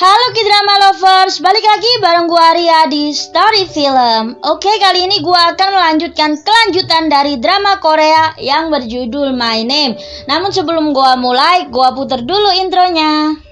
Halo K-drama lovers, balik lagi bareng gua Arya di Story Film. Oke, kali ini gua akan melanjutkan kelanjutan dari drama Korea yang berjudul My Name. Namun sebelum gua mulai, gua puter dulu intronya.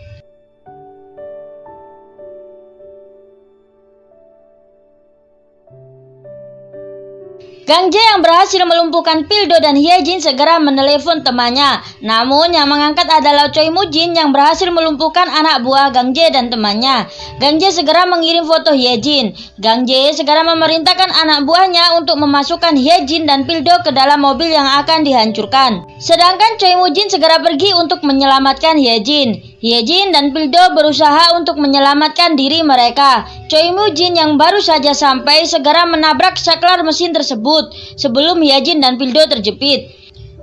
Gang Jae yang berhasil melumpuhkan Pildo dan Hyejin segera menelepon temannya. Namun yang mengangkat adalah Choi Moo-jin yang berhasil melumpuhkan anak buah Gang Jae dan temannya. Gang Jae segera mengirim foto Hyejin. Gang Jae segera memerintahkan anak buahnya untuk memasukkan Hyejin dan Pildo ke dalam mobil yang akan dihancurkan. Sedangkan Choi Moo-jin segera pergi untuk menyelamatkan Hyejin. Hyejin dan Pildo berusaha untuk menyelamatkan diri mereka. Choi Moo-jin yang baru saja sampai segera menabrak saklar mesin tersebut sebelum Hyejin dan Pildo terjepit.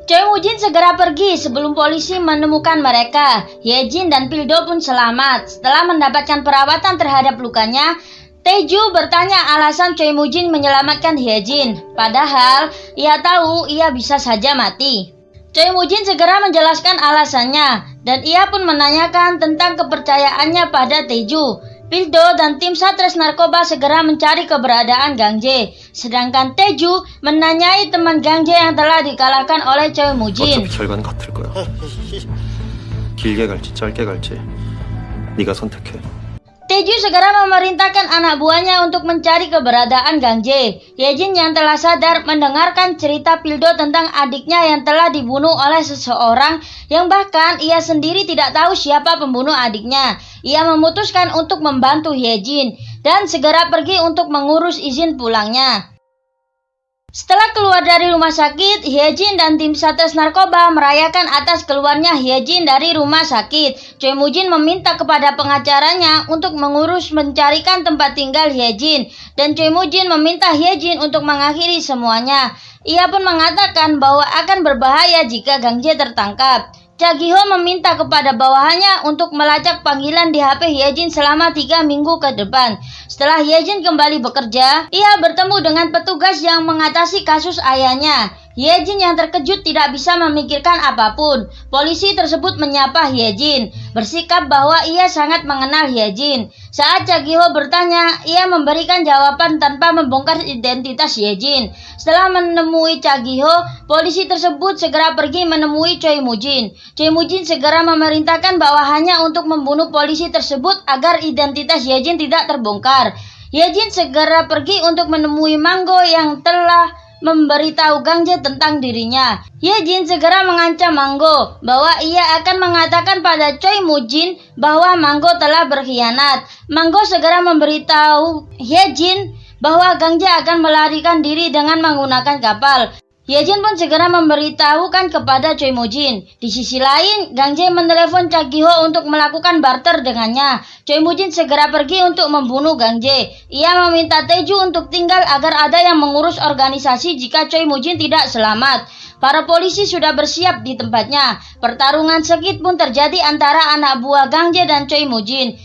Choi Moo-jin segera pergi sebelum polisi menemukan mereka. Hyejin dan Pildo pun selamat. Setelah mendapatkan perawatan terhadap lukanya, Taeju bertanya alasan Choi Moo-jin menyelamatkan Hyejin. Padahal ia tahu ia bisa saja mati. Choi Moo-jin segera menjelaskan alasannya, dan ia pun menanyakan tentang kepercayaannya pada Taeju. Pildo dan tim Satres Narkoba segera mencari keberadaan Gang Jae, sedangkan Taeju menanyai teman Gang Jae yang telah dikalahkan oleh Choi Moo-jin. 어차피 결과는 같을 거야. 길게 갈지 짧게 갈지 네가 선택해. Taeju segera memerintahkan anak buahnya untuk mencari keberadaan Gang Jae. Hyejin yang telah sadar mendengarkan cerita Pildo tentang adiknya yang telah dibunuh oleh seseorang yang bahkan ia sendiri tidak tahu siapa pembunuh adiknya. Ia memutuskan untuk membantu Hyejin dan segera pergi untuk mengurus izin pulangnya. Setelah keluar dari rumah sakit, Hyejin dan tim Satres Narkoba merayakan atas keluarnya Hyejin dari rumah sakit. Choi Moo-jin meminta kepada pengacaranya untuk mengurus mencarikan tempat tinggal Hyejin, dan Choi Moo-jin meminta Hyejin untuk mengakhiri semuanya. Ia pun mengatakan bahwa akan berbahaya jika Gang Jae tertangkap. Cha Gi-ho meminta kepada bawahannya untuk melacak panggilan di HP Hyejin selama 3 minggu ke depan. Setelah Hyejin kembali bekerja, ia bertemu dengan petugas yang mengatasi kasus ayahnya. Hyejin yang terkejut tidak bisa memikirkan apapun. Polisi tersebut menyapa Hyejin, bersikap bahwa ia sangat mengenal Hyejin. Saat Cha Gi-ho bertanya, ia memberikan jawaban tanpa membongkar identitas Hyejin. Setelah menemui Cha Gi-ho, polisi tersebut segera pergi menemui Choi Moo-jin. Choi Moo-jin segera memerintahkan bawahannya untuk membunuh polisi tersebut agar identitas Hyejin tidak terbongkar. Hyejin segera pergi untuk menemui Manggo yang telah memberitahu Gang Jae tentang dirinya. Hyejin segera mengancam Manggo bahwa ia akan mengatakan pada Choi Moo-jin bahwa Manggo telah berkhianat. Manggo segera memberitahu Hyejin bahwa Gang Jae akan melarikan diri dengan menggunakan kapal. Hyejin pun segera memberitahukan kepada Choi Moo-jin. Di sisi lain, Gang Jae menelepon Cha Gi-ho untuk melakukan barter dengannya. Choi Moo-jin segera pergi untuk membunuh Gang Jae. Ia meminta Taeju untuk tinggal agar ada yang mengurus organisasi jika Choi Moo-jin tidak selamat. Para polisi sudah bersiap di tempatnya. Pertarungan sengit pun terjadi antara anak buah Gang Jae dan Choi Moo-jin.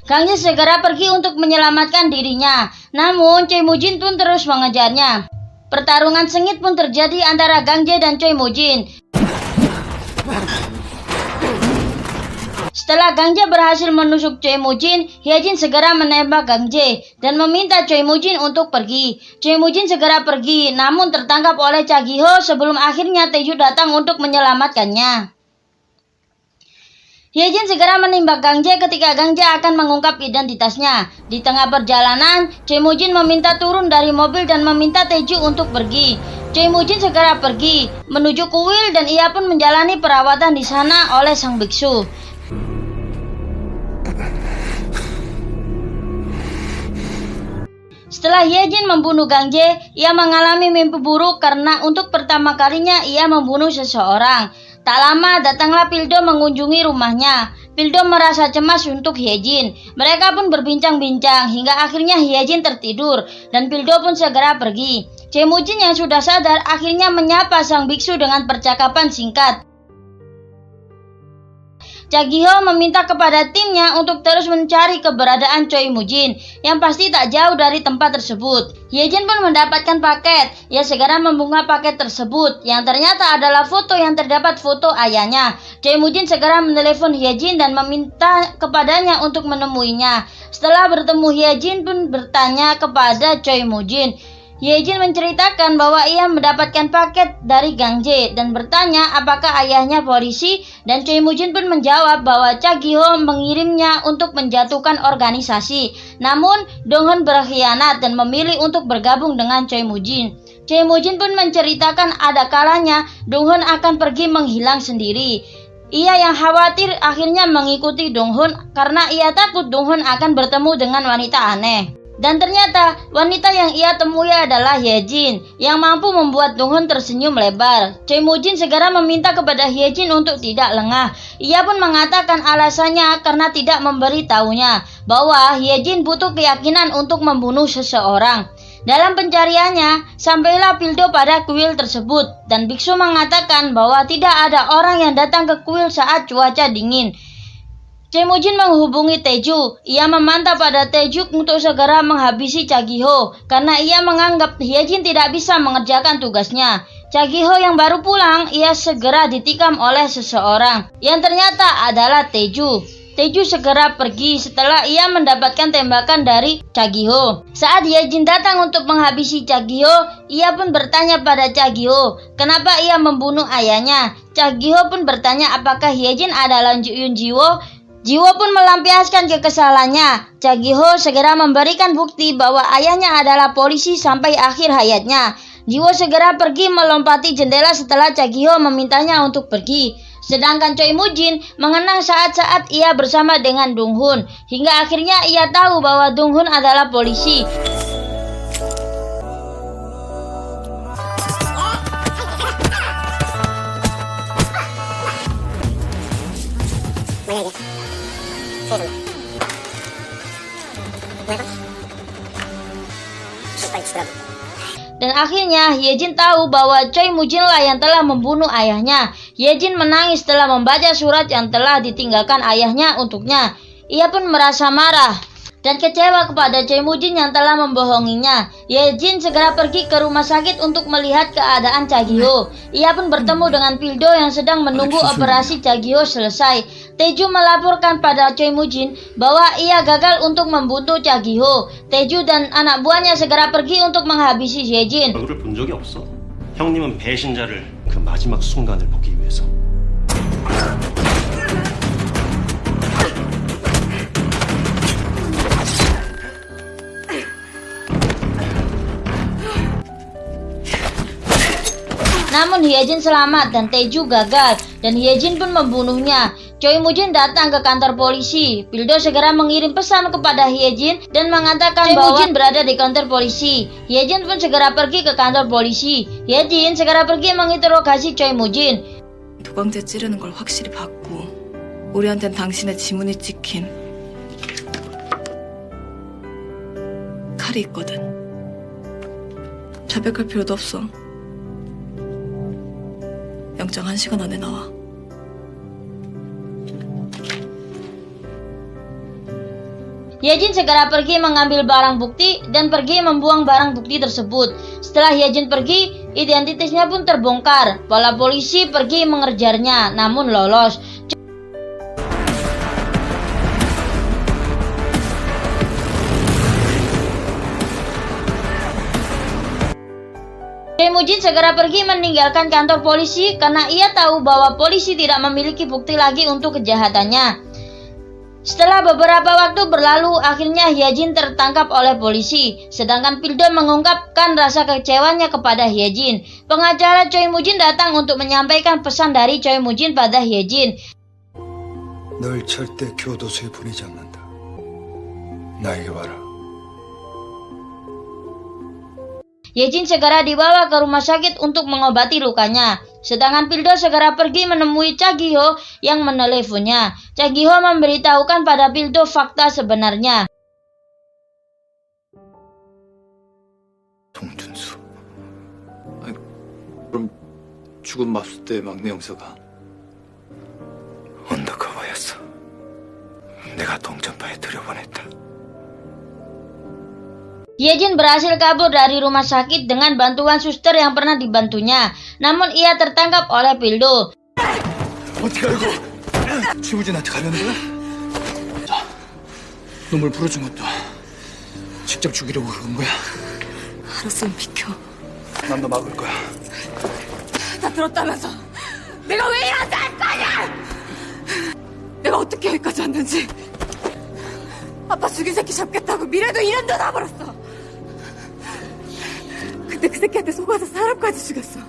Gang Jae segera pergi untuk menyelamatkan dirinya. Namun Choi Moo-jin pun terus mengejarnya. Pertarungan sengit pun terjadi antara Gang Jae dan Choi Moo-jin. Setelah Gang Jae berhasil menusuk Choi Moo-jin, Hyejin segera menembak Gang Jae dan meminta Choi Moo-jin untuk pergi. Choi Moo-jin segera pergi, namun tertangkap oleh Cha Gi-ho sebelum akhirnya Taeju datang untuk menyelamatkannya. Hyejin segera menembak Gang Jae ketika Gang Jae akan mengungkap identitasnya. Di tengah perjalanan, Choi Moo-jin meminta turun dari mobil dan meminta Taeju untuk pergi. Choi Moo-jin segera pergi menuju kuil dan ia pun menjalani perawatan di sana oleh sang biksu. Setelah Hyejin membunuh Gang Jae, ia mengalami mimpi buruk karena untuk pertama kalinya ia membunuh seseorang. Tak lama datanglah Pildo mengunjungi rumahnya. Pildo merasa cemas untuk Hyejin. Mereka pun berbincang-bincang hingga akhirnya Hyejin tertidur dan Pildo pun segera pergi. Choi Moo-jin yang sudah sadar akhirnya menyapa sang biksu dengan percakapan singkat. Gi-ho meminta kepada timnya untuk terus mencari keberadaan Choi Moo-jin yang pasti tak jauh dari tempat tersebut. Ye-jin pun mendapatkan paket. Ia segera membuka paket tersebut yang ternyata adalah foto yang terdapat foto ayahnya. Choi Moo-jin segera menelepon Ye-jin dan meminta kepadanya untuk menemuinya. Setelah bertemu, Ye-jin pun bertanya kepada Choi Moo-jin. Ye-jin menceritakan bahwa ia mendapatkan paket dari Gang Jae dan bertanya apakah ayahnya polisi, dan Choi Moo-jin pun menjawab bahwa Cha Gi-ho mengirimnya untuk menjatuhkan organisasi. Namun Dong-hun berkhianat dan memilih untuk bergabung dengan Choi Moo-jin. Choi Moo-jin pun menceritakan ada kalanya Dong-hun akan pergi menghilang sendiri. Ia yang khawatir akhirnya mengikuti Dong-hun karena ia takut Dong-hun akan bertemu dengan wanita aneh. Dan ternyata wanita yang ia temui adalah Ye-jin yang mampu membuat Dong-hun tersenyum lebar. Choi Moo-jin segera meminta kepada Ye-jin untuk tidak lengah. Ia pun mengatakan alasannya karena tidak memberitahunya bahwa Ye-jin butuh keyakinan untuk membunuh seseorang. Dalam pencariannya, sampailah Pildo pada kuil tersebut dan biksu mengatakan bahwa tidak ada orang yang datang ke kuil saat cuaca dingin. Choi Moo-jin menghubungi Tae-ju. Ia meminta pada Tae-ju untuk segera menghabisi Cha Gi-ho karena ia menganggap Ye-jin tidak bisa mengerjakan tugasnya. Cha Gi-ho yang baru pulang, ia segera ditikam oleh seseorang yang ternyata adalah Tae-ju. Tae-ju segera pergi setelah ia mendapatkan tembakan dari Cha Gi-ho. Saat Ye-jin datang untuk menghabisi Cha Gi-ho, ia pun bertanya pada Cha Gi-ho kenapa ia membunuh ayahnya. Cha Gi-ho pun bertanya apakah Ye-jin adalah Yoon Ji-wo. Ji-wo pun melampiaskan kekesalannya. Cha Gi-ho segera memberikan bukti bahwa ayahnya adalah polisi sampai akhir hayatnya. Ji-wo segera pergi melompati jendela setelah Cha Gi-ho memintanya untuk pergi. Sedangkan Choi Moo-jin mengenang saat-saat ia bersama dengan Dong-hun. Hingga akhirnya ia tahu bahwa Dong-hun adalah polisi. Dan akhirnya Ye-jin tahu bahwa Choi Moo-jin lah yang telah membunuh ayahnya. Ye-jin menangis setelah membaca surat yang telah ditinggalkan ayahnya untuknya. Ia pun merasa marah dan kecewa kepada Choi Moo-jin yang telah membohonginya. Ye-jin segera pergi ke rumah sakit untuk melihat keadaan Cha Gi-ho. Ia pun bertemu dengan Pildo yang sedang menunggu operasi Cha Gi-ho selesai. Tae-ju melaporkan pada Choi Moo-jin bahwa ia gagal untuk membunuh Cha Gi-ho. Tae-ju dan anak buahnya segera pergi untuk menghabisi Ye-jin. 얼굴을 본 적이 없어. 형님은 배신자를 그 마지막 순간을 보기 위해서. Namun Ye-jin selamat dan Tae-ju gagal dan Ye-jin pun membunuhnya. Choi Moo-jin datang ke kantor polisi. Pildo segera mengirim pesan kepada Ye-jin dan mengatakan bahwa Ye-jin berada di kantor polisi. Ye-jin pun segera pergi ke kantor polisi. Ye-jin segera pergi menginterogasi Choi Moo-jin. 도광제 찌르는 걸 확실히 봤고 우리한텐 당신의 지문이 찍힌 칼이 있거든. 자백할 필요도 없어. 영장 1시간 안에 나와. Ye-jin segera pergi mengambil barang bukti dan pergi membuang barang bukti tersebut. Setelah Ye-jin pergi, identitasnya pun terbongkar. Para polisi pergi mengejarnya, namun lolos. Choi Moo-jin segera pergi meninggalkan kantor polisi karena ia tahu bahwa polisi tidak memiliki bukti lagi untuk kejahatannya. Setelah beberapa waktu berlalu, akhirnya Ye-jin tertangkap oleh polisi. Sedangkan Pildo mengungkapkan rasa kecewanya kepada Ye-jin. Pengacara Choi Moo-jin datang untuk menyampaikan pesan dari Choi Moo-jin pada Ye-jin. 널 절대 교도소에 보내지 않는다. 나에게 와라. Ye-jin segera dibawa ke rumah sakit untuk mengobati lukanya. Sedangkan Pildo segera pergi menemui Cha Gi-ho yang meneleponnya. Cha Gi-ho memberitahukan pada Pildo fakta sebenarnya. 송준수. 그럼 죽은 맙수대 막내 형사가 언더커버였어. 내가 동전파에 들여보냈다. Yejin berhasil kabur dari rumah sakit dengan bantuan suster yang pernah dibantunya. Namun ia tertangkap oleh Pildo. 어떻게 알고 최우진한테 가려는 거야? 놈을 풀어준 것도 직접 죽이려고 그런 거야? 알았으면 비켜. 난 너 막을 거야. 다 들었다면서. 내가 왜 이런지 알 거 아니야! 내가 어떻게 여기까지 왔는지. 아빠 죽인 새끼 잡겠다고 미래도 이름도 다 버렸어. 근데 그 새끼한테 속아서 사람까지 죽였어.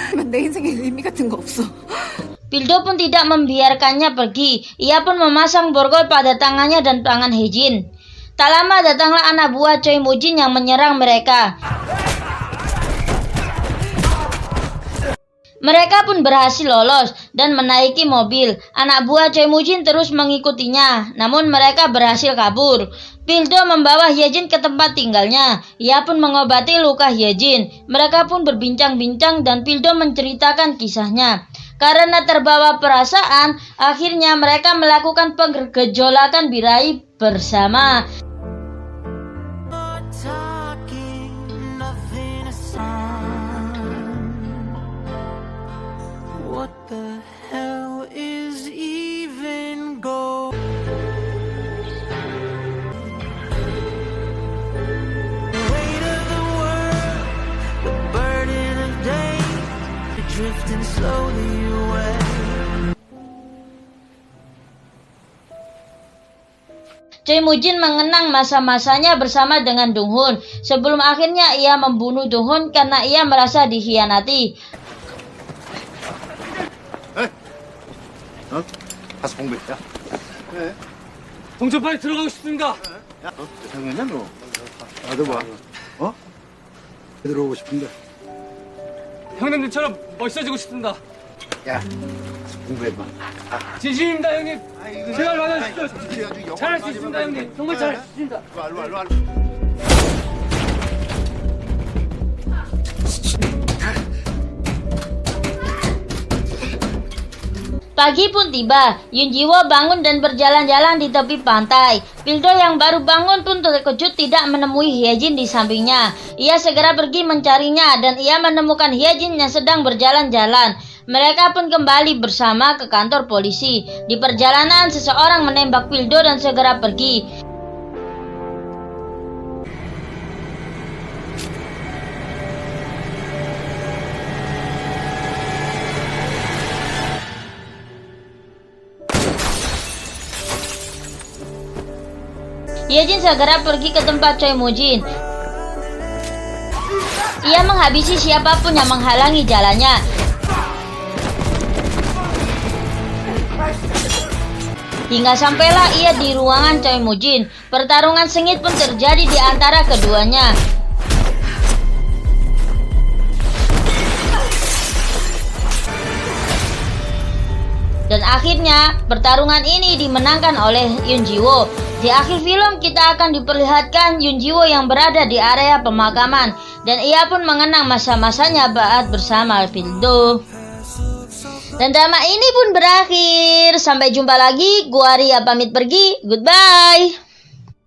그러면 내 인생에 의미 같은 거 없어. Pildo pun tidak membiarkannya pergi. Ia pun memasang borgol pada tangannya dan tangan Hejin. Tak lama datanglah anak buah Choi Mujin yang menyerang mereka. Mereka pun berhasil lolos dan menaiki mobil. Anak buah Choi Mujin terus mengikutinya, namun mereka berhasil kabur. Pildo membawa Hyejin ke tempat tinggalnya. Ia pun mengobati luka Hyejin. Mereka pun berbincang-bincang dan Pildo menceritakan kisahnya. Karena terbawa perasaan, akhirnya mereka melakukan penggejolakan birahi bersama. What the hell is even go? Weight of the world, the burden of day, drifting slowly away. Choi Mujin mengenang masa-masanya bersama dengan Dong-hun sebelum akhirnya ia membunuh Dong-hun karena ia merasa dikhianati. 가서 공부해. 야, 동전파에 들어가고 싶습니다. 당연하냐 너? 나도 봐. 어? 들어오고 싶은데. 형님들처럼 멋있어지고 싶습니다. 야, 공부해봐. 진심입니다, 형님. 제발 받아주십시오. 잘할 수 있습니다, 형님. 정말 잘할 수 있습니다. 알로. Pagi pun tiba, Yun Jiwo bangun dan berjalan-jalan di tepi pantai. Pildo yang baru bangun pun terkejut tidak menemui Hyejin di sampingnya. Ia segera pergi mencarinya dan ia menemukan Hyejin yang sedang berjalan-jalan. Mereka pun kembali bersama ke kantor polisi. Di perjalanan seseorang menembak Pildo dan segera pergi. Hyejin segera pergi ke tempat Choi Mujin. Ia menghabisi siapapun yang menghalangi jalannya. Hingga sampailah ia di ruangan Choi Mujin. Pertarungan sengit pun terjadi di antara keduanya. Dan akhirnya pertarungan ini dimenangkan oleh Yun Jiwo. Di akhir film kita akan diperlihatkan Yun Jiwo yang berada di area pemakaman dan ia pun mengenang masa-masanya saat bersama Pildo. Dan drama ini pun berakhir. Sampai jumpa lagi. Gua Ria pamit pergi. Goodbye.